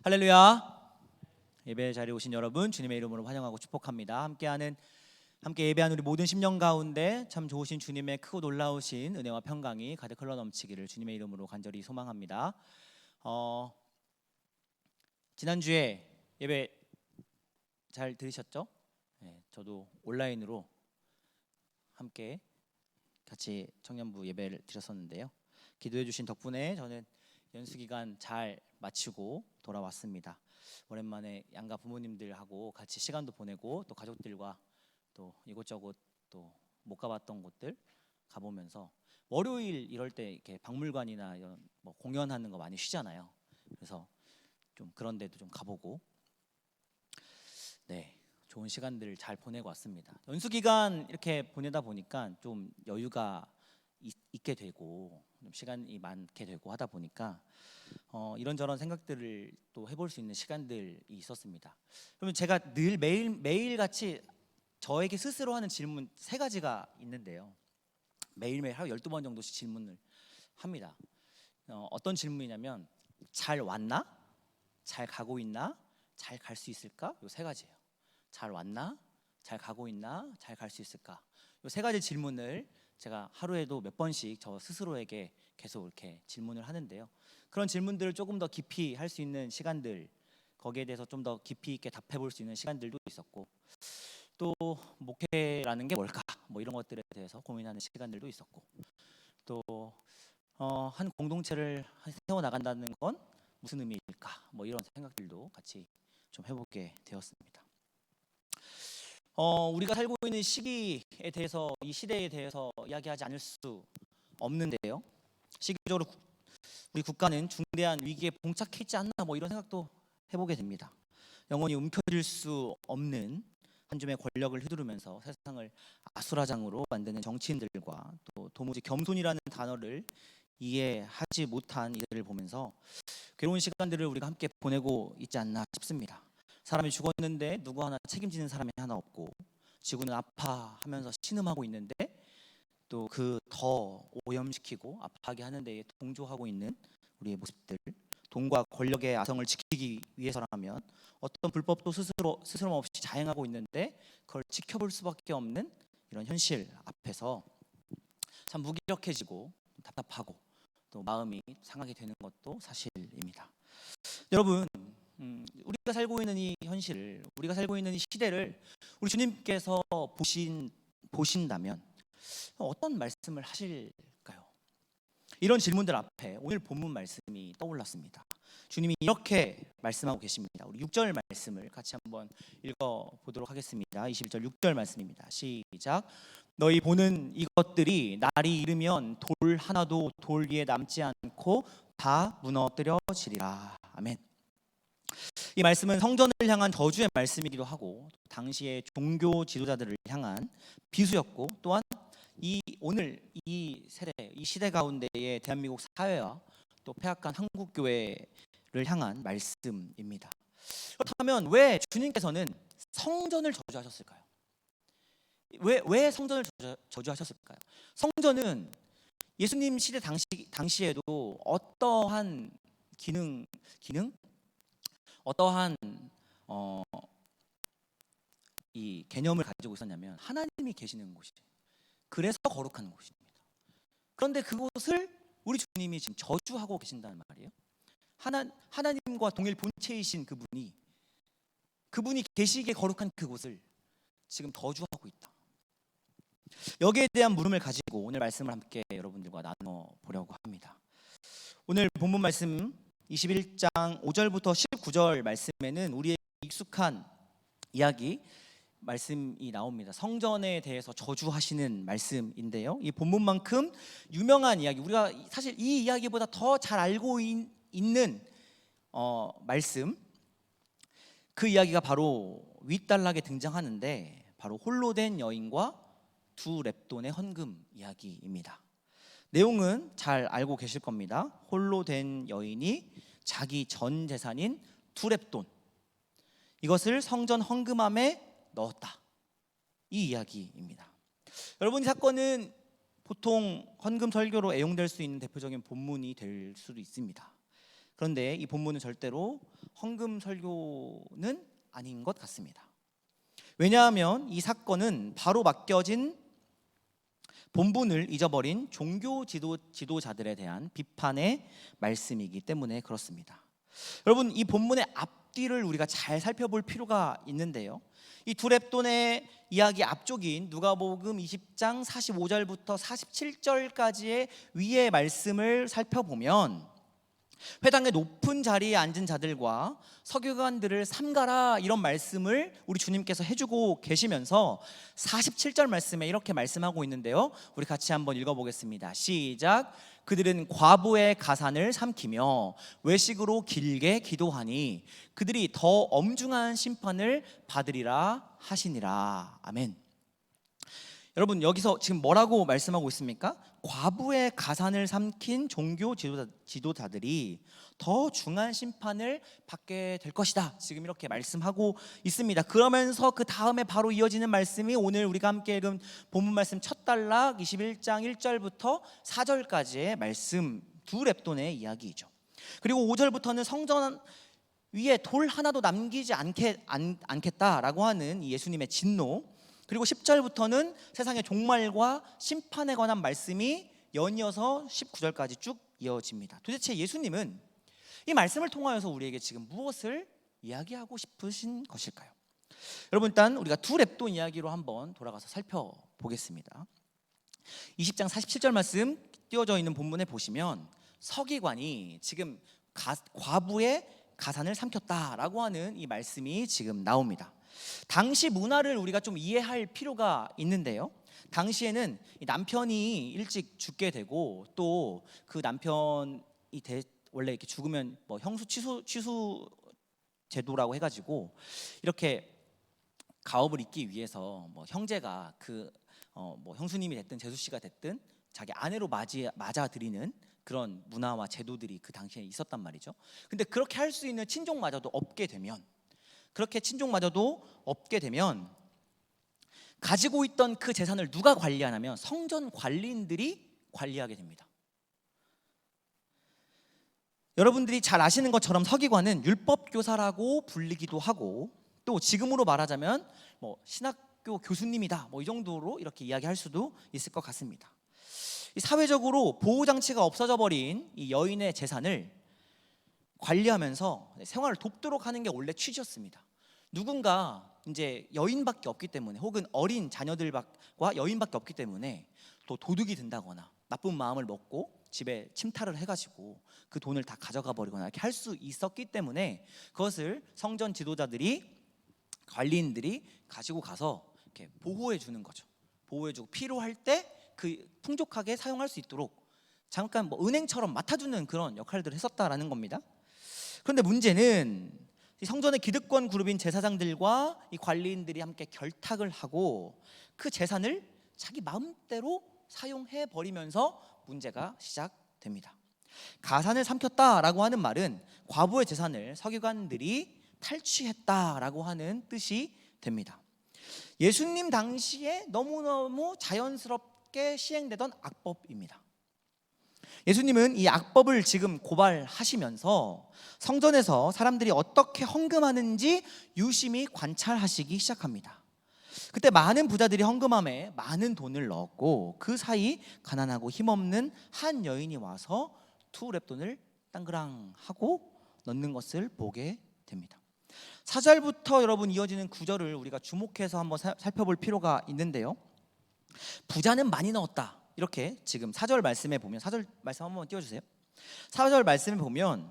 할렐루야. 예배 자리에 오신 여러분 주님의 이름으로 환영하고 축복합니다. 함께 예배한 우리 모든 심령 가운데 참 좋으신 주님의 크고 놀라우신 은혜와 평강이 가득 흘러넘치기를 주님의 이름으로 간절히 소망합니다. 지난주에 예배 잘 들으셨죠? 네, 저도 온라인으로 함께 같이 청년부 예배를 드렸었는데요. 기도해 주신 덕분에 저는 연수기간 잘 마치고 돌아왔습니다. 오랜만에 양가 부모님들하고 같이 시간도 보내고 또 가족들과 또 이곳저곳 또 못 가봤던 곳들 가보면서 월요일 이럴 때 이렇게 박물관이나 이런 뭐 공연하는 거 많이 쉬잖아요. 그래서 좀 그런 데도 좀 가보고 좋은 시간들을 잘 보내고 왔습니다. 연수기간 이렇게 보내다 보니까 좀 여유가 있게 되고 좀 시간이 많게 되고 하다 보니까 이런저런 생각들을 또 해볼 수 있는 시간들이 있었습니다. 그러면 제가 늘 매일 같이 저에게 스스로 하는 질문 3가지가 있는데요. 매일매일 하루 12번 정도씩 질문을 합니다. 어떤 질문이냐면 잘 왔나? 잘 가고 있나? 잘 갈 수 있을까? 요 3가지예요. 잘 왔나? 잘 가고 있나? 잘 갈 수 있을까? 요 3가지 질문을 제가 하루에도 몇 번씩 저 스스로에게 계속 이렇게 질문을 하는데요. 그런 질문들을 조금 더 깊이 할 수 있는 시간들, 거기에 대해서 좀 더 깊이 있게 답해 볼 수 있는 시간들도 있었고, 또 목회라는 게 뭘까? 뭐 이런 것들에 대해서 고민하는 시간들도 있었고, 또 한 공동체를 세워 나간다는 건 무슨 의미일까? 뭐 이런 생각들도 같이 좀 해보게 되었습니다. 우리가 살고 있는 시기에 대해서, 이 시대에 대해서 이야기하지 않을 수 없는데요. 시기적으로 우리 국가는 중대한 위기에 봉착해 있지 않나, 뭐 이런 생각도 해보게 됩니다. 영원히 움켜쥘 수 없는 한 줌의 권력을 휘두르면서 세상을 아수라장으로 만드는 정치인들과 또 도무지 겸손이라는 단어를 이해하지 못한 이들을 보면서 괴로운 시간들을 우리가 함께 보내고 있지 않나 싶습니다. 사람이 죽었는데 누구 하나 책임지는 사람이 하나 없고, 지구는 아파하면서 신음하고 있는데 또 그 더 오염시키고 아파하게 하는 데에 동조하고 있는 우리의 모습들, 돈과 권력의 아성을 지키기 위해서라면 어떤 불법도 스스럼 없이 자행하고 있는데 그걸 지켜볼 수밖에 없는 이런 현실 앞에서 참 무기력해지고 답답하고 또 마음이 상하게 되는 것도 사실입니다. 여러분, 우리가 살고 있는 이 현실을, 우리가 살고 있는 이 시대를 우리 주님께서 보신다면 어떤 말씀을 하실까요? 이런 질문들 앞에 오늘 본문 말씀이 떠올랐습니다. 주님이 이렇게 말씀하고 계십니다. 우리 6절 말씀을 같이 한번 읽어보도록 하겠습니다. 21절 6절 말씀입니다. 시작. 너희 보는 이것들이 날이 이르면 돌 하나도 돌 위에 남지 않고 다 무너뜨려지리라. 아멘. 이 말씀은 성전을 향한 저주의 말씀이기도 하고 당시의 종교 지도자들을 향한 비수였고, 또한 오늘 이 세대, 이 시대 가운데의 대한민국 사회와 또 폐악한 한국 교회를 향한 말씀입니다. 그렇다면 왜 주님께서는 성전을 저주하셨을까요? 왜 성전을 저주하셨을까요? 성전은 예수님 시대 당시에도 어떠한 기능 어떠한 이 개념을 가지고 있었냐면 하나님이 계시는 곳이에요. 그래서 거룩한 곳입니다. 그런데 그곳을 우리 주님이 지금 저주하고 계신다는 말이에요. 하나님과 동일 본체이신 그분이 계시기에 거룩한 그곳을 지금 저주하고 있다. 여기에 대한 물음을 가지고 오늘 말씀을 함께 여러분들과 나눠보려고 합니다. 오늘 본문 말씀 21장 5절부터 19절 말씀에는 우리의 익숙한 이야기 말씀이 나옵니다. 성전에 대해서 저주하시는 말씀인데요, 이 본문만큼 유명한 이야기, 우리가 사실 이 이야기보다 더 잘 알고 있는 말씀, 그 이야기가 바로 윗단락에 등장하는데 바로 홀로 된 여인과 2렙돈의 헌금 이야기입니다. 내용은 잘 알고 계실 겁니다. 홀로 된 여인이 자기 전 재산인 2렙돈, 이것을 성전 헌금함에 넣었다, 이 이야기입니다. 여러분, 이 사건은 보통 헌금 설교로 애용될 수 있는 대표적인 본문이 될 수도 있습니다. 그런데 이 본문은 절대로 헌금 설교는 아닌 것 같습니다. 왜냐하면 이 사건은 바로 맡겨진 본분을 잊어버린 종교 지도자들에 대한 비판의 말씀이기 때문에 그렇습니다. 여러분, 이 본문의 앞뒤를 우리가 잘 살펴볼 필요가 있는데요, 이 두 렙돈의 이야기 앞쪽인 누가복음 20장 45절부터 47절까지의 위의 말씀을 살펴보면 회당의 높은 자리에 앉은 자들과 서기관들을 삼가라, 이런 말씀을 우리 주님께서 해주고 계시면서 47절 말씀에 이렇게 말씀하고 있는데요, 우리 같이 한번 읽어보겠습니다. 시작. 그들은 과부의 가산을 삼키며 외식으로 길게 기도하니 그들이 더 엄중한 심판을 받으리라 하시니라. 아멘. 여러분, 여기서 지금 뭐라고 말씀하고 있습니까? 과부의 가산을 삼킨 종교 지도자들이 더 중한 심판을 받게 될 것이다, 지금 이렇게 말씀하고 있습니다. 그러면서 그 다음에 바로 이어지는 말씀이 오늘 우리가 함께 읽은 본문 말씀 첫 단락 21장 1절부터 4절까지의 말씀, 두 렙돈의 이야기이죠. 그리고 5절부터는 성전 위에 돌 하나도 남기지 않겠다라고 하는 예수님의 진노, 그리고 10절부터는 세상의 종말과 심판에 관한 말씀이 연이어서 19절까지 쭉 이어집니다. 도대체 예수님은 이 말씀을 통하여서 우리에게 지금 무엇을 이야기하고 싶으신 것일까요? 여러분, 일단 우리가 두 렙돈 이야기로 한번 돌아가서 살펴보겠습니다. 20장 47절 말씀 띄워져 있는 본문에 보시면 서기관이 지금 과부의 가산을 삼켰다라고 하는 이 말씀이 지금 나옵니다. 당시 문화를 우리가 좀 이해할 필요가 있는데요, 당시에는 남편이 일찍 죽게 되고 또 그 남편이 원래 이렇게 죽으면 뭐 형수 취수 제도라고 해가지고 이렇게 가업을 잇기 위해서 뭐 형제가 뭐 형수님이 됐든 제수씨가 됐든 자기 아내로 맞아들이는 그런 문화와 제도들이 그 당시에 있었단 말이죠. 근데 그렇게 할 수 있는 친족마저도 없게 되면, 가지고 있던 그 재산을 누가 관리하냐면 성전 관리인들이 관리하게 됩니다. 여러분들이 잘 아시는 것처럼 서기관은 율법교사라고 불리기도 하고, 또 지금으로 말하자면 뭐 신학교 교수님이다, 뭐 이 정도로 이렇게 이야기할 수도 있을 것 같습니다. 이 사회적으로 보호장치가 없어져 버린 이 여인의 재산을 관리하면서 생활을 돕도록 하는 게 원래 취지였습니다. 누군가 이제 여인밖에 없기 때문에, 혹은 어린 자녀들과 여인밖에 없기 때문에 또 도둑이 든다거나 나쁜 마음을 먹고 집에 침탈을 해가지고 그 돈을 다 가져가 버리거나 이렇게 할 수 있었기 때문에 그것을 성전 지도자들이, 관리인들이 가지고 가서 이렇게 보호해 주는 거죠. 보호해주고 필요할 때 그 풍족하게 사용할 수 있도록 잠깐 뭐 은행처럼 맡아주는 그런 역할들을 했었다라는 겁니다. 그런데 문제는 이 성전의 기득권 그룹인 제사장들과 이 관리인들이 함께 결탁을 하고 그 재산을 자기 마음대로 사용해 버리면서 문제가 시작됩니다. 가산을 삼켰다라고 하는 말은 과부의 재산을 서기관들이 탈취했다라고 하는 뜻이 됩니다. 예수님 당시에 너무너무 자연스럽게 시행되던 악법입니다. 예수님은 이 악법을 지금 고발하시면서 성전에서 사람들이 어떻게 헌금하는지 유심히 관찰하시기 시작합니다. 그때 많은 부자들이 헌금함에 많은 돈을 넣었고, 그 사이 가난하고 힘없는 한 여인이 와서 두 렙돈을 땅그랑 하고 넣는 것을 보게 됩니다. 4절부터 여러분 이어지는 9절을 우리가 주목해서 한번 살펴볼 필요가 있는데요, 부자는 많이 넣었다, 이렇게 지금 4절 말씀에 보면, 4절 말씀 한번 띄워주세요. 4절 말씀에 보면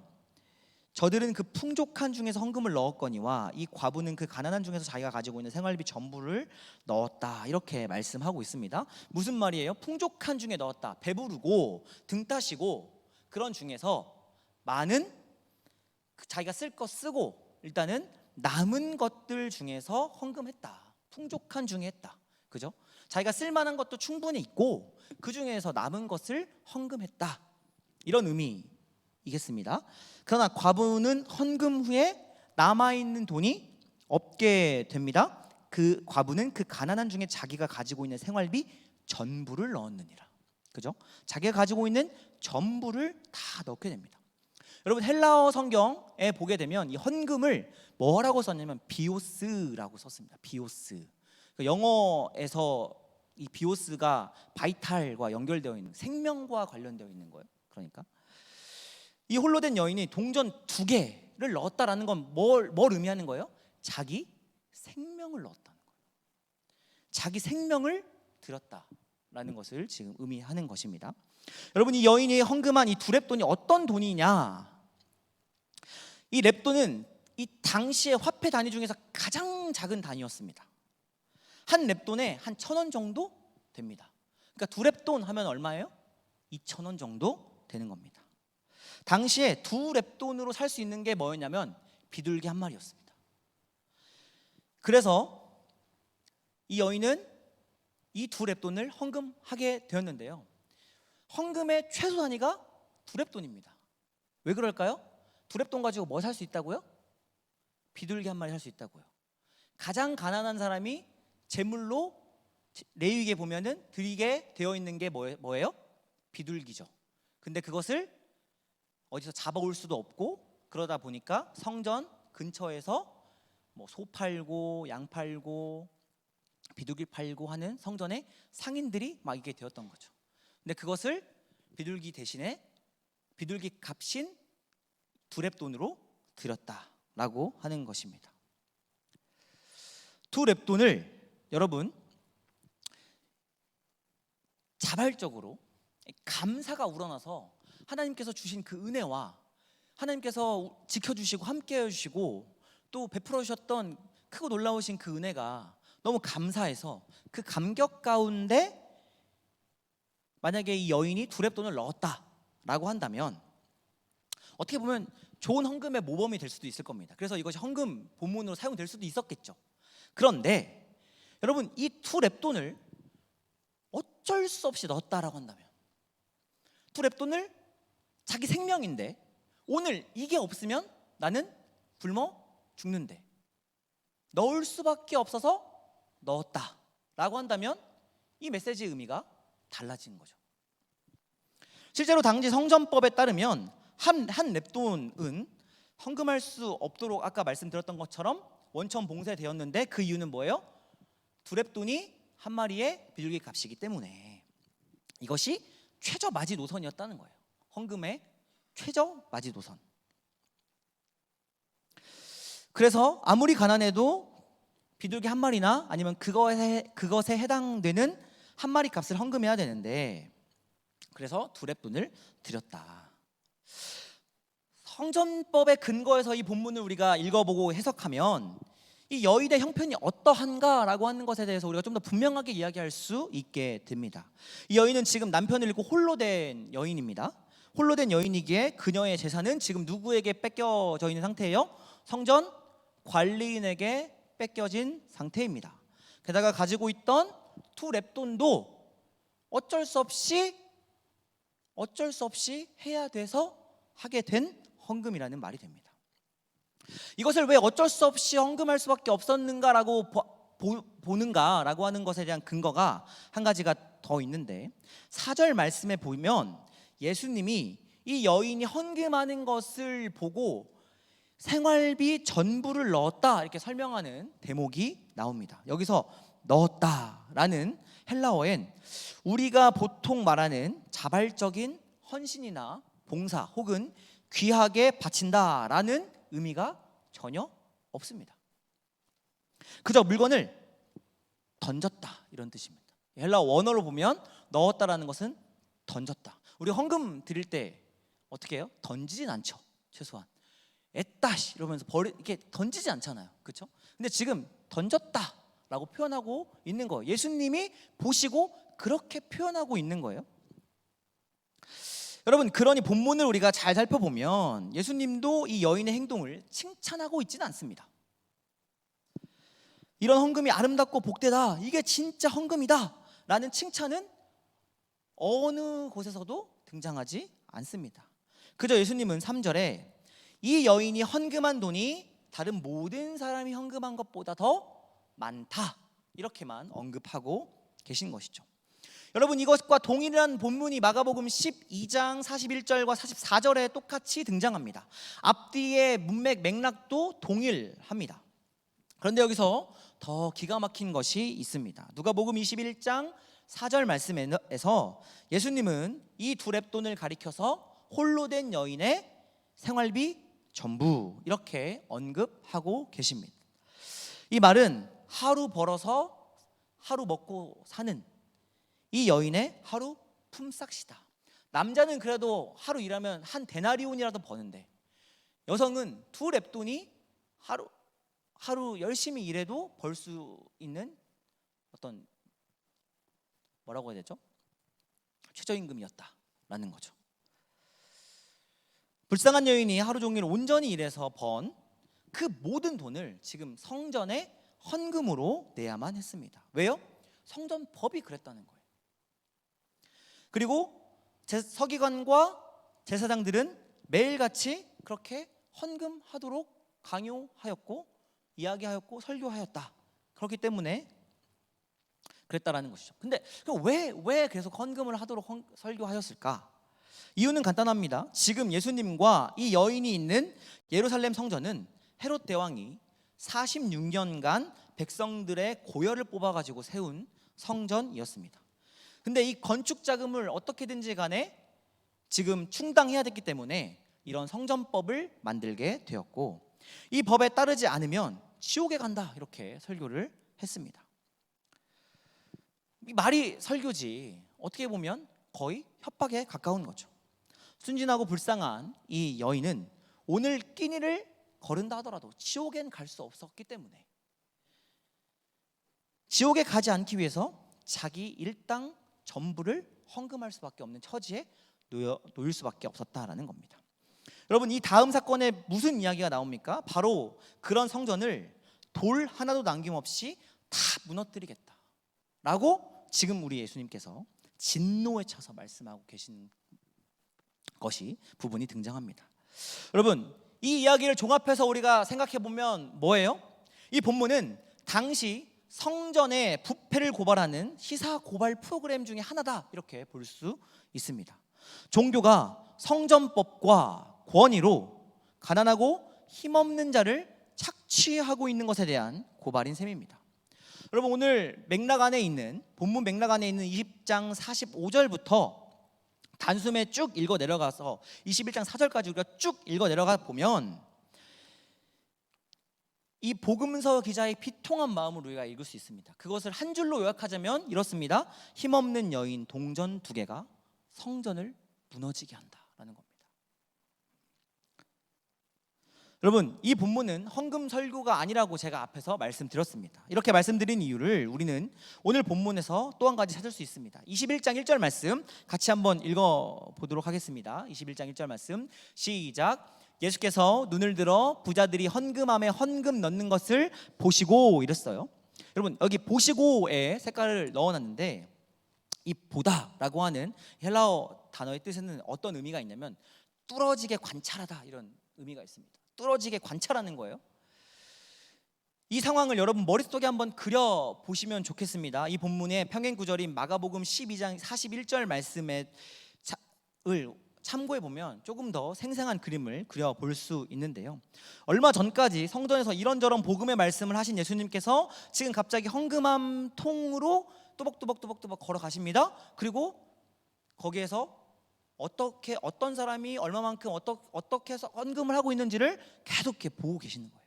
저들은 그 풍족한 중에서 헌금을 넣었거니와 이 과부는 그 가난한 중에서 자기가 가지고 있는 생활비 전부를 넣었다, 이렇게 말씀하고 있습니다. 무슨 말이에요? 풍족한 중에 넣었다, 배부르고 등 따시고 그런 중에서 많은 자기가 쓸 거 쓰고 일단은 남은 것들 중에서 헌금했다, 풍족한 중에 했다, 그죠? 자기가 쓸만한 것도 충분히 있고 그 중에서 남은 것을 헌금했다, 이런 의미이겠습니다. 그러나 과부는 헌금 후에 남아있는 돈이 없게 됩니다. 그 과부는 그 가난한 중에 자기가 가지고 있는 생활비 전부를 넣었느니라, 그죠? 자기가 가지고 있는 전부를 다 넣게 됩니다. 여러분 헬라어 성경에 보게 되면 이 헌금을 뭐라고 썼냐면 비오스라고 썼습니다. 비오스. 영어에서 이 비오스가 바이탈과 연결되어 있는, 생명과 관련되어 있는 거예요. 그러니까 이 홀로 된 여인이 동전 2개를 넣었다라는 건 뭘 의미하는 거예요? 자기 생명을 넣었다는 거예요. 자기 생명을 드렸다라는 것을 지금 의미하는 것입니다. 여러분, 이 여인이 헌금한 이 2렙돈이 어떤 돈이냐? 이 렙돈은 이 당시의 화폐 단위 중에서 가장 작은 단위였습니다. 한 렙돈에 한 1,000원 정도 됩니다. 그러니까 2렙돈 하면 얼마예요? 2,000원 정도 되는 겁니다. 당시에 2렙돈으로 살 수 있는 게 뭐였냐면 비둘기 한 마리였습니다. 그래서 이 여인은 이 2렙돈을 헌금하게 되었는데요, 헌금의 최소 단위가 2렙돈입니다. 왜 그럴까요? 2렙돈 가지고 뭐 살 수 있다고요? 비둘기 한 마리 살 수 있다고요. 가장 가난한 사람이 제물로 레위기에 보면은 드리게 되어 있는 게 뭐예요? 비둘기죠. 근데 그것을 어디서 잡아올 수도 없고, 그러다 보니까 성전 근처에서 뭐 소 팔고 양 팔고 비둘기 팔고 하는 성전의 상인들이 막 이게 되었던 거죠. 근데 그것을 비둘기 대신에 비둘기 값인 2렙돈으로 드렸다라고 하는 것입니다. 2렙돈을 여러분 자발적으로 감사가 우러나서 하나님께서 주신 그 은혜와 하나님께서 지켜주시고 함께해 주시고 또 베풀어 주셨던 크고 놀라우신 그 은혜가 너무 감사해서 그 감격 가운데 만약에 이 여인이 2렙돈을 넣었다라고 한다면 어떻게 보면 좋은 헌금의 모범이 될 수도 있을 겁니다. 그래서 이것이 헌금 본문으로 사용될 수도 있었겠죠. 그런데 여러분, 이 2렙돈을 어쩔 수 없이 넣었다라고 한다면, 2렙돈을 자기 생명인데 오늘 이게 없으면 나는 굶어 죽는데 넣을 수밖에 없어서 넣었다라고 한다면 이 메시지의 의미가 달라진 거죠. 실제로 당시 성전법에 따르면 한 렙돈은 헌금할 수 없도록 아까 말씀드렸던 것처럼 원천 봉쇄되었는데, 그 이유는 뭐예요? 2렙돈이 한 마리의 비둘기 값이기 때문에 이것이 최저 마지노선이었다는 거예요. 헌금의 최저 마지노선. 그래서 아무리 가난해도 비둘기 한 마리나 아니면 그것에 해당되는 한 마리 값을 헌금해야 되는데, 그래서 2렙돈을 드렸다. 성전법의 근거에서 이 본문을 우리가 읽어보고 해석하면 이 여인의 형편이 어떠한가라고 하는 것에 대해서 우리가 좀 더 분명하게 이야기할 수 있게 됩니다. 이 여인은 지금 남편을 잃고 홀로 된 여인입니다. 홀로 된 여인이기에 그녀의 재산은 지금 누구에게 뺏겨져 있는 상태예요? 성전 관리인에게 뺏겨진 상태입니다. 게다가 가지고 있던 2렙돈도 어쩔 수 없이 해야 돼서 하게 된 헌금이라는 말이 됩니다. 이것을 왜 어쩔 수 없이 헌금할 수밖에 없었는가라고 보는가라고 하는 것에 대한 근거가 한 가지가 더 있는데, 4절 말씀에 보면 예수님이 이 여인이 헌금하는 것을 보고 생활비 전부를 넣었다 이렇게 설명하는 대목이 나옵니다. 여기서 넣었다라는 헬라어엔 우리가 보통 말하는 자발적인 헌신이나 봉사 혹은 귀하게 바친다라는 의미가 전혀 없습니다. 그저 물건을 던졌다 이런 뜻입니다. 헬라어 원어로 보면 넣었다라는 것은 던졌다. 우리 헌금 드릴 때 어떻게 해요? 던지진 않죠. 최소한 에따시 이러면서 이렇게 던지지 않잖아요. 그렇죠? 근데 지금 던졌다라고 표현하고 있는 거예요. 예수님이 보시고 그렇게 표현하고 있는 거예요. 여러분, 그러니 본문을 우리가 잘 살펴보면 예수님도 이 여인의 행동을 칭찬하고 있지는 않습니다. 이런 헌금이 아름답고 복되다, 이게 진짜 헌금이다 라는 칭찬은 어느 곳에서도 등장하지 않습니다. 그저 예수님은 3절에 이 여인이 헌금한 돈이 다른 모든 사람이 헌금한 것보다 더 많다 이렇게만 언급하고 계신 것이죠. 여러분, 이것과 동일한 본문이 마가복음 12장 41절과 44절에 똑같이 등장합니다. 앞뒤의 문맥 맥락도 동일합니다. 그런데 여기서 더 기가 막힌 것이 있습니다. 누가복음 21장 4절 말씀에서 예수님은 이 두 렙돈을 가리켜서 홀로 된 여인의 생활비 전부 이렇게 언급하고 계십니다. 이 말은 하루 벌어서 하루 먹고 사는 이 여인의 하루 품삯이다. 남자는 그래도 하루 일하면 한 데나리온이라도 버는데 여성은 두 렙돈이 하루 열심히 일해도 벌 수 있는 어떤 뭐라고 해야 되죠? 최저임금이었다라는 거죠. 불쌍한 여인이 하루 종일 온전히 일해서 번 그 모든 돈을 지금 성전에 헌금으로 내야만 했습니다. 왜요? 성전 법이 그랬다는 거예요. 그리고 서기관과 제사장들은 매일같이 그렇게 헌금하도록 강요하였고 이야기하였고 설교하였다. 그렇기 때문에 그랬다라는 것이죠. 근데 왜 계속 헌금을 하도록 설교하였을까? 이유는 간단합니다. 지금 예수님과 이 여인이 있는 예루살렘 성전은 헤롯 대왕이 46년간 백성들의 고열을 뽑아가지고 세운 성전이었습니다. 근데 이 건축 자금을 어떻게든지 간에 지금 충당해야 됐기 때문에 이런 성전법을 만들게 되었고, 이 법에 따르지 않으면 지옥에 간다 이렇게 설교를 했습니다. 이 말이 설교지 어떻게 보면 거의 협박에 가까운 거죠. 순진하고 불쌍한 이 여인은 오늘 끼니를 거른다 하더라도 지옥엔 갈 수 없었기 때문에 지옥에 가지 않기 위해서 자기 일당 전부를 헌금할 수밖에 없는 처지에 놓일 수밖에 없었다라는 겁니다. 여러분, 이 다음 사건에 무슨 이야기가 나옵니까? 바로 그런 성전을 돌 하나도 남김없이 다 무너뜨리겠다라고 지금 우리 예수님께서 진노에 차서 말씀하고 계신 것이 부분이 등장합니다. 여러분, 이 이야기를 종합해서 우리가 생각해 보면 뭐예요? 이 본문은 당시 성전의 부패를 고발하는 시사 고발 프로그램 중에 하나다 이렇게 볼 수 있습니다. 종교가 성전법과 권위로 가난하고 힘없는 자를 착취하고 있는 것에 대한 고발인 셈입니다. 여러분, 오늘 맥락 안에 있는 본문 맥락 안에 있는 20장 45절부터 단숨에 쭉 읽어 내려가서 21장 4절까지 우리가 쭉 읽어 내려가 보면 이 복음서 기자의 비통한 마음을 우리가 읽을 수 있습니다. 그것을 한 줄로 요약하자면 이렇습니다. 힘없는 여인 동전 2개가 성전을 무너지게 한다라는 겁니다. 여러분, 이 본문은 헌금 설교가 아니라고 제가 앞에서 말씀드렸습니다. 이렇게 말씀드린 이유를 우리는 오늘 본문에서 또 한 가지 찾을 수 있습니다. 21장 1절 말씀 같이 한번 읽어보도록 하겠습니다. 21장 1절 말씀 시작. 예수께서 눈을 들어 부자들이 헌금함에 헌금 넣는 것을 보시고 이랬어요. 여러분, 여기 보시고에 색깔을 넣어놨는데 이 보다라고 하는 헬라어 단어의 뜻에는 어떤 의미가 있냐면 뚫어지게 관찰하다 이런 의미가 있습니다. 뚫어지게 관찰하는 거예요. 이 상황을 여러분 머릿속에 한번 그려 보시면 좋겠습니다. 이 본문의 평행 구절인 마가복음 12장 41절 말씀을 참고해 보면 조금 더 생생한 그림을 그려 볼 수 있는데요. 얼마 전까지 성전에서 이런저런 복음의 말씀을 하신 예수님께서 지금 갑자기 헌금함 통으로 또박또박 걸어가십니다. 그리고 거기에서 어떤 사람이 얼마만큼 어떻게 해서 헌금을 하고 있는지를 계속 이렇게 보고 계시는 거예요.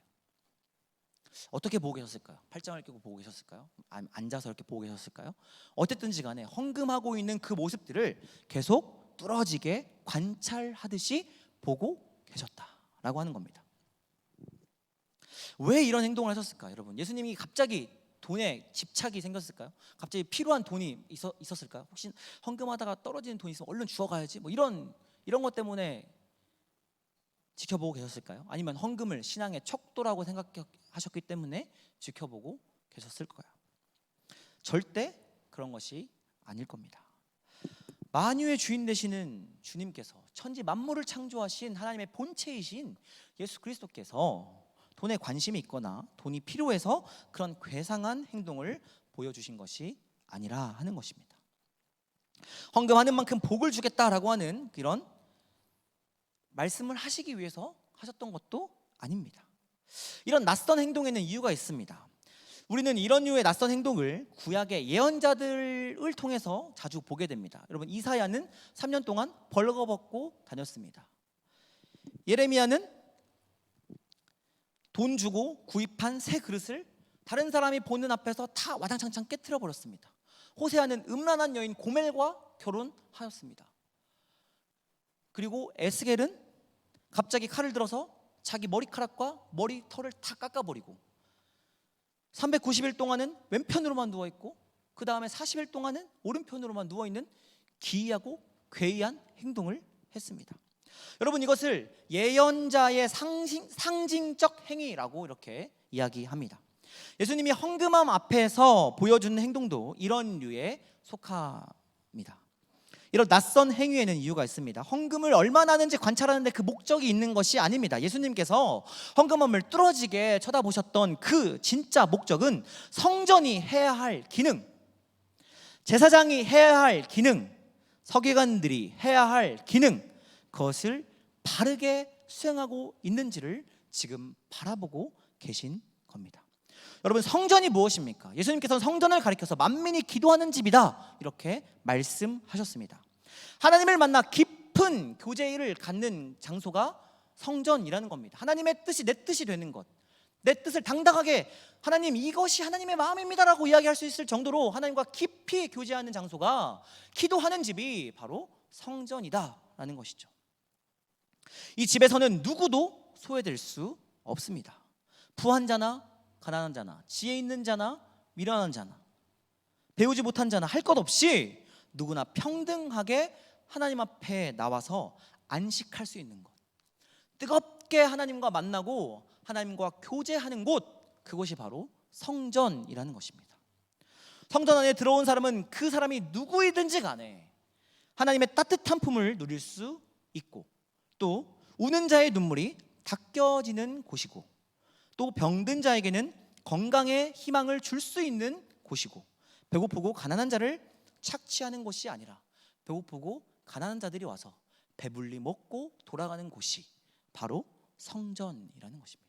어떻게 보고 계셨을까요? 팔짱을 끼고 보고 계셨을까요? 앉아서 이렇게 보고 계셨을까요? 어쨌든지 간에 헌금하고 있는 그 모습들을 계속 뚫어지게 관찰하듯이 보고 계셨다라고 하는 겁니다. 왜 이런 행동을 하셨을까? 여러분, 예수님이 갑자기 돈에 집착이 생겼을까요? 갑자기 필요한 돈이 있었을까요? 혹시 헌금하다가 떨어지는 돈이 있으면 얼른 주워가야지 뭐 이런 것 때문에 지켜보고 계셨을까요? 아니면 헌금을 신앙의 척도라고 생각하셨기 때문에 지켜보고 계셨을 거예요. 절대 그런 것이 아닐 겁니다. 만유의 주인 되시는 주님께서 천지 만물을 창조하신 하나님의 본체이신 예수 그리스도께서 돈에 관심이 있거나 돈이 필요해서 그런 괴상한 행동을 보여주신 것이 아니라 하는 것입니다. 헌금하는 만큼 복을 주겠다라고 하는 이런 말씀을 하시기 위해서 하셨던 것도 아닙니다. 이런 낯선 행동에는 이유가 있습니다. 우리는 이런 류의 낯선 행동을 구약의 예언자들을 통해서 자주 보게 됩니다. 여러분, 이사야는 3년 동안 벌거벗고 다녔습니다. 예레미야는 돈 주고 구입한 새 그릇을 다른 사람이 보는 앞에서 다 와장창창 깨트려 버렸습니다. 호세아는 음란한 여인 고멜과 결혼하였습니다. 그리고 에스겔은 갑자기 칼을 들어서 자기 머리카락과 머리털을 다 깎아버리고 390일 동안은 왼편으로만 누워있고 그 다음에 40일 동안은 오른편으로만 누워있는 기이하고 괴이한 행동을 했습니다. 여러분, 이것을 예언자의 상징적 행위라고 이렇게 이야기합니다. 예수님이 헌금함 앞에서 보여주는 행동도 이런 류에 속합니다. 이런 낯선 행위에는 이유가 있습니다. 헌금을 얼마나 하는지 관찰하는데 그 목적이 있는 것이 아닙니다. 예수님께서 헌금함을 뚫어지게 쳐다보셨던 그 진짜 목적은 성전이 해야 할 기능, 제사장이 해야 할 기능, 서기관들이 해야 할 기능, 그것을 바르게 수행하고 있는지를 지금 바라보고 계신 겁니다. 여러분, 성전이 무엇입니까? 예수님께서는 성전을 가리켜서 만민이 기도하는 집이다 이렇게 말씀하셨습니다. 하나님을 만나 깊은 교제를 갖는 장소가 성전이라는 겁니다. 하나님의 뜻이 내 뜻이 되는 것, 내 뜻을 당당하게 하나님 이것이 하나님의 마음입니다라고 이야기할 수 있을 정도로 하나님과 깊이 교제하는 장소가 기도하는 집이 바로 성전이다라는 것이죠. 이 집에서는 누구도 소외될 수 없습니다. 부한 자나 가난한 자나 지혜 있는 자나 미련한 자나 배우지 못한 자나 할 것 없이 누구나 평등하게 하나님 앞에 나와서 안식할 수 있는 것, 뜨겁게 하나님과 만나고 하나님과 교제하는 곳, 그것이 바로 성전이라는 것입니다. 성전 안에 들어온 사람은 그 사람이 누구이든지 간에 하나님의 따뜻한 품을 누릴 수 있고, 또 우는 자의 눈물이 닦여지는 곳이고, 또 병든 자에게는 건강의 희망을 줄 수 있는 곳이고, 배고프고 가난한 자를 착취하는 곳이 아니라 배고프고 가난한 자들이 와서 배불리 먹고 돌아가는 곳이 바로 성전이라는 것입니다.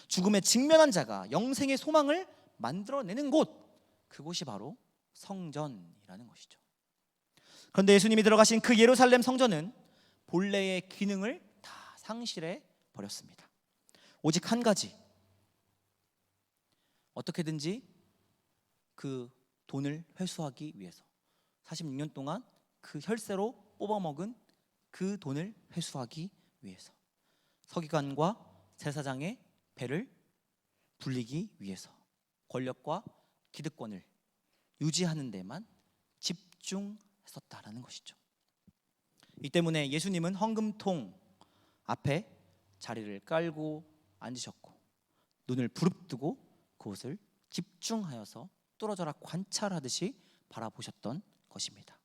죽음에 직면한 자가 영생의 소망을 만들어내는 곳, 그곳이 바로 성전이라는 것이죠. 그런데 예수님이 들어가신 그 예루살렘 성전은 본래의 기능을 다 상실해 버렸습니다. 오직 한 가지, 어떻게든지 그 돈을 회수하기 위해서 46년 동안 그 혈세로 뽑아먹은 그 돈을 회수하기 위해서, 서기관과 제사장의 배를 불리기 위해서 권력과 기득권을 유지하는 데만 집중했었다라는 것이죠. 이 때문에 예수님은 헌금통 앞에 자리를 깔고 앉으셨고 눈을 부릅뜨고 그것을 집중하여서 뚫어져라 관찰하듯이 바라보셨던 것입니다.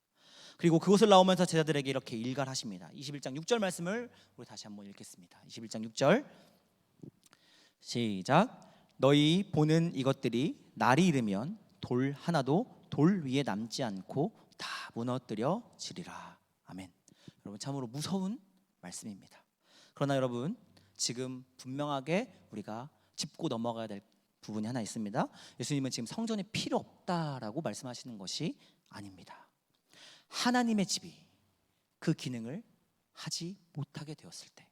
그리고 그곳을 나오면서 제자들에게 이렇게 일갈하십니다. 21장 6절 말씀을 우리 다시 한번 읽겠습니다. 21장 6절 시작. 너희 보는 이것들이 날이 이르면 돌 하나도 돌 위에 남지 않고 다 무너뜨려지리라. 아멘. 여러분, 참으로 무서운 말씀입니다. 그러나 여러분, 지금 분명하게 우리가 짚고 넘어가야 될 부분이 하나 있습니다. 예수님은 지금 성전이 필요 없다라고 말씀하시는 것이 아닙니다. 하나님의 집이 그 기능을 하지 못하게 되었을 때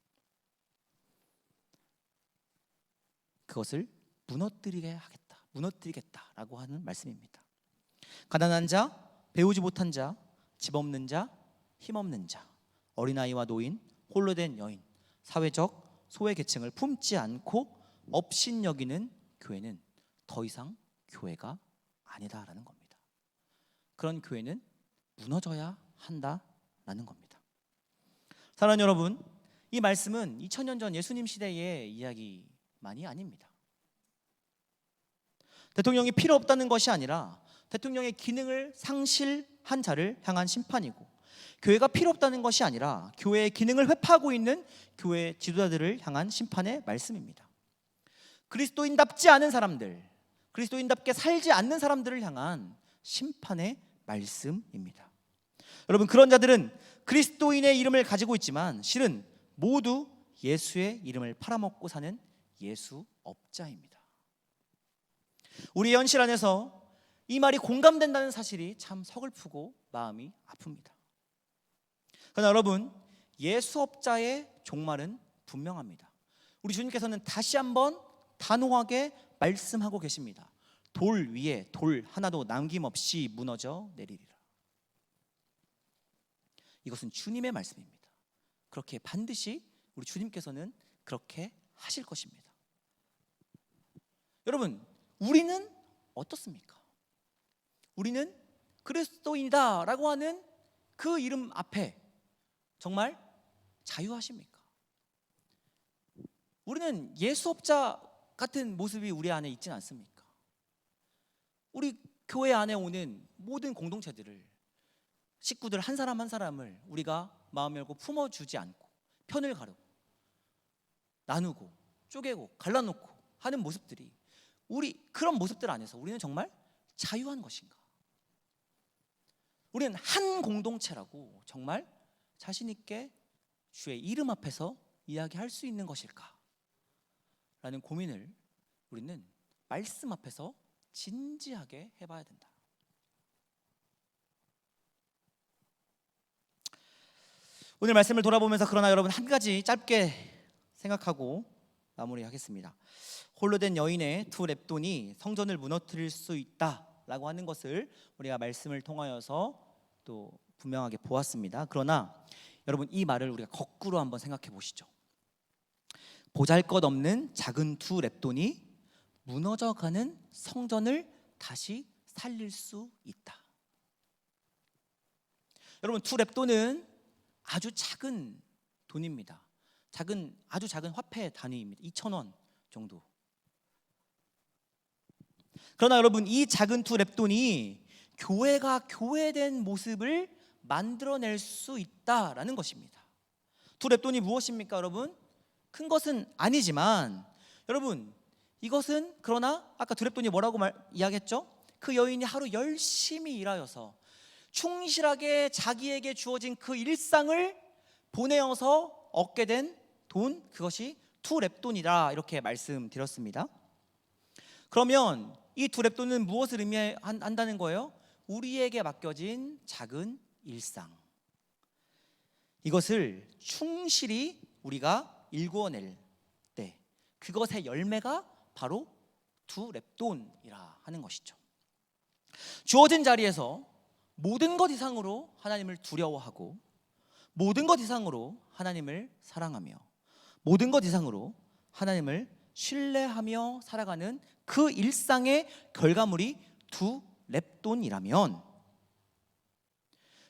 그것을 무너뜨리겠다라고 하는 말씀입니다. 가난한 자, 배우지 못한 자, 집 없는 자, 힘 없는 자, 어린아이와 노인, 홀로 된 여인, 사회적 소외 계층을 품지 않고 업신여기는 교회는 더 이상 교회가 아니다라는 겁니다. 그런 교회는 무너져야 한다라는 겁니다. 사랑하는 여러분, 이 말씀은 2000년 전 예수님 시대의 이야기만이 아닙니다. 대통령이 필요 없다는 것이 아니라 대통령의 기능을 상실한 자를 향한 심판이고, 교회가 필요 없다는 것이 아니라 교회의 기능을 회파하고 있는 교회 지도자들을 향한 심판의 말씀입니다. 그리스도인답지 않은 사람들, 그리스도인답게 살지 않는 사람들을 향한 심판의 말씀입니다. 여러분, 그런 자들은 그리스도인의 이름을 가지고 있지만 실은 모두 예수의 이름을 팔아먹고 사는 예수업자입니다. 우리 현실 안에서 이 말이 공감된다는 사실이 참 서글프고 마음이 아픕니다. 그러나 여러분, 예수업자의 종말은 분명합니다. 우리 주님께서는 다시 한번 단호하게 말씀하고 계십니다. 돌 위에 돌 하나도 남김없이 무너져 내리리라. 이것은 주님의 말씀입니다. 그렇게 반드시 우리 주님께서는 그렇게 하실 것입니다. 여러분, 우리는 어떻습니까? 우리는 그리스도인이다 라고 하는 그 이름 앞에 정말 자유하십니까? 우리는 예수업자 같은 모습이 우리 안에 있지는 않습니까? 우리 교회 안에 오는 모든 공동체들을, 식구들 한 사람 한 사람을 우리가 마음 열고 품어주지 않고 편을 가르고 나누고 쪼개고 갈라놓고 하는 모습들이, 우리 그런 모습들 안에서 우리는 정말 자유한 것인가? 우리는 한 공동체라고 정말 자신 있게 주의 이름 앞에서 이야기할 수 있는 것일까? 라는 고민을 우리는 말씀 앞에서 진지하게 해봐야 된다. 오늘 말씀을 돌아보면서 그러나 여러분, 한 가지 짧게 생각하고 마무리하겠습니다. 홀로 된 여인의 두 렙돈이 성전을 무너뜨릴 수 있다라고 하는 것을 우리가 말씀을 통하여서 또 분명하게 보았습니다. 그러나 여러분, 이 말을 우리가 거꾸로 한번 생각해 보시죠. 보잘것없는 작은 두 렙돈이 무너져가는 성전을 다시 살릴 수 있다. 여러분, 두 렙돈은 아주 작은 돈입니다. 아주 작은 화폐 단위입니다. 2,000원 정도. 그러나 여러분, 이 작은 두 렙돈이 교회가 교회된 모습을 만들어낼 수 있다라는 것입니다. 두 렙돈이 무엇입니까, 여러분? 큰 것은 아니지만 여러분, 이것은 그러나 아까 두 렙돈이 뭐라고 이야기했죠? 그 여인이 하루 열심히 일하여서 충실하게 자기에게 주어진 그 일상을 보내어서 얻게 된 돈, 그것이 두 렙돈이다, 이렇게 말씀드렸습니다. 그러면 이 두 렙돈은 무엇을 의미한다는 거예요? 우리에게 맡겨진 작은 일상, 이것을 충실히 우리가 일구어낼 때 그것의 열매가 바로 두 렙돈이라 하는 것이죠. 주어진 자리에서 모든 것 이상으로 하나님을 두려워하고 모든 것 이상으로 하나님을 사랑하며 모든 것 이상으로 하나님을 신뢰하며 살아가는 그 일상의 결과물이 두 렙돈이라면,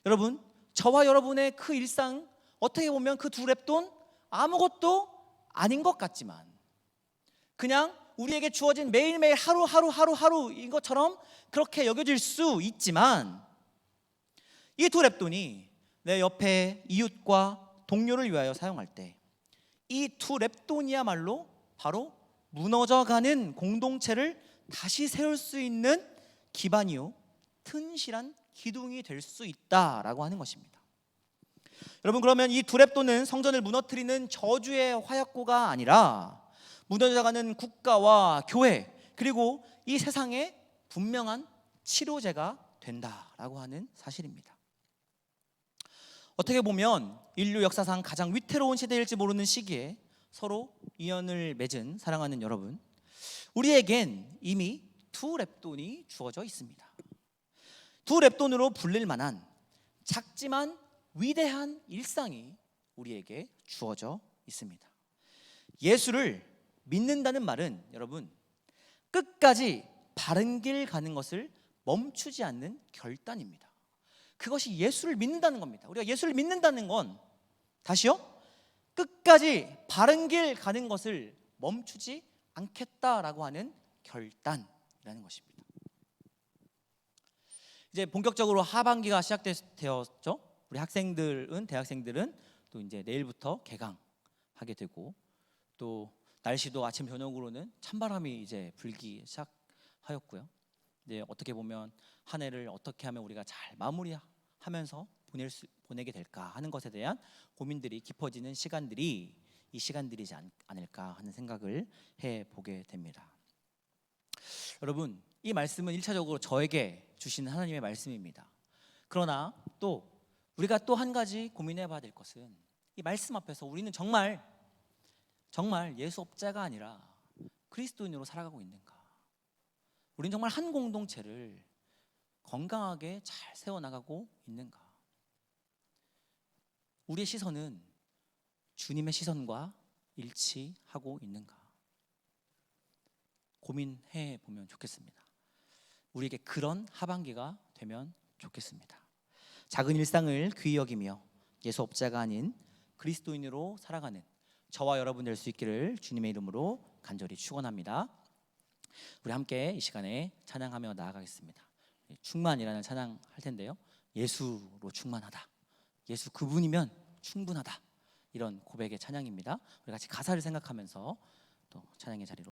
여러분, 저와 여러분의 그 일상, 어떻게 보면 그 두 렙돈 아무것도 아닌 것 같지만, 그냥 우리에게 주어진 매일매일 하루인 것처럼 그렇게 여겨질 수 있지만, 이 두 렙돈이 내 옆에 이웃과 동료를 위하여 사용할 때 이 두 렙돈이야말로 바로 무너져가는 공동체를 다시 세울 수 있는 기반이요, 튼실한 기둥이 될 수 있다라고 하는 것입니다. 여러분, 그러면 이 두 렙돈은 성전을 무너뜨리는 저주의 화약고가 아니라 무너져가는 국가와 교회, 그리고 이 세상에 분명한 치료제가 된다라고 하는 사실입니다. 어떻게 보면 인류 역사상 가장 위태로운 시대일지 모르는 시기에 서로 인연을 맺은 사랑하는 여러분, 우리에겐 이미 두 렙돈이 주어져 있습니다. 두 렙돈으로 불릴 만한 작지만 위대한 일상이 우리에게 주어져 있습니다. 예수를 믿는다는 말은 여러분, 끝까지 바른 길 가는 것을 멈추지 않는 결단입니다. 그것이 예수를 믿는다는 겁니다. 우리가 예수를 믿는다는 건, 다시요, 끝까지 바른 길 가는 것을 멈추지 않겠다라고 하는 결단이라는 것입니다. 이제 본격적으로 하반기가 시작되었죠. 우리 대학생들은 또 이제 내일부터 개강하게 되고, 또 날씨도 아침 저녁으로는 찬바람이 이제 불기 시작하였고요. 이제 어떻게 보면 한 해를 어떻게 하면 우리가 잘 마무리하면서 보내게 될까 하는 것에 대한 고민들이 깊어지는 시간들이 이 시간들이지 않을까 하는 생각을 해보게 됩니다. 여러분, 이 말씀은 1차적으로 저에게 주신 하나님의 말씀입니다. 그러나 또 우리가 또 한 가지 고민해 봐야 될 것은 이 말씀 앞에서 우리는 정말 예수 업자가 아니라 그리스도인으로 살아가고 있는가? 우리는 정말 한 공동체를 건강하게 잘 세워나가고 있는가? 우리의 시선은 주님의 시선과 일치하고 있는가? 고민해 보면 좋겠습니다. 우리에게 그런 하반기가 되면 좋겠습니다. 작은 일상을 귀히 여기며 예수 업자가 아닌 그리스도인으로 살아가는 저와 여러분 될 수 있기를 주님의 이름으로 간절히 축원합니다. 우리 함께 이 시간에 찬양하며 나아가겠습니다. 충만이라는 찬양 할 텐데요. 예수로 충만하다. 예수 그분이면 충분하다. 이런 고백의 찬양입니다. 우리 같이 가사를 생각하면서 또 찬양의 자리로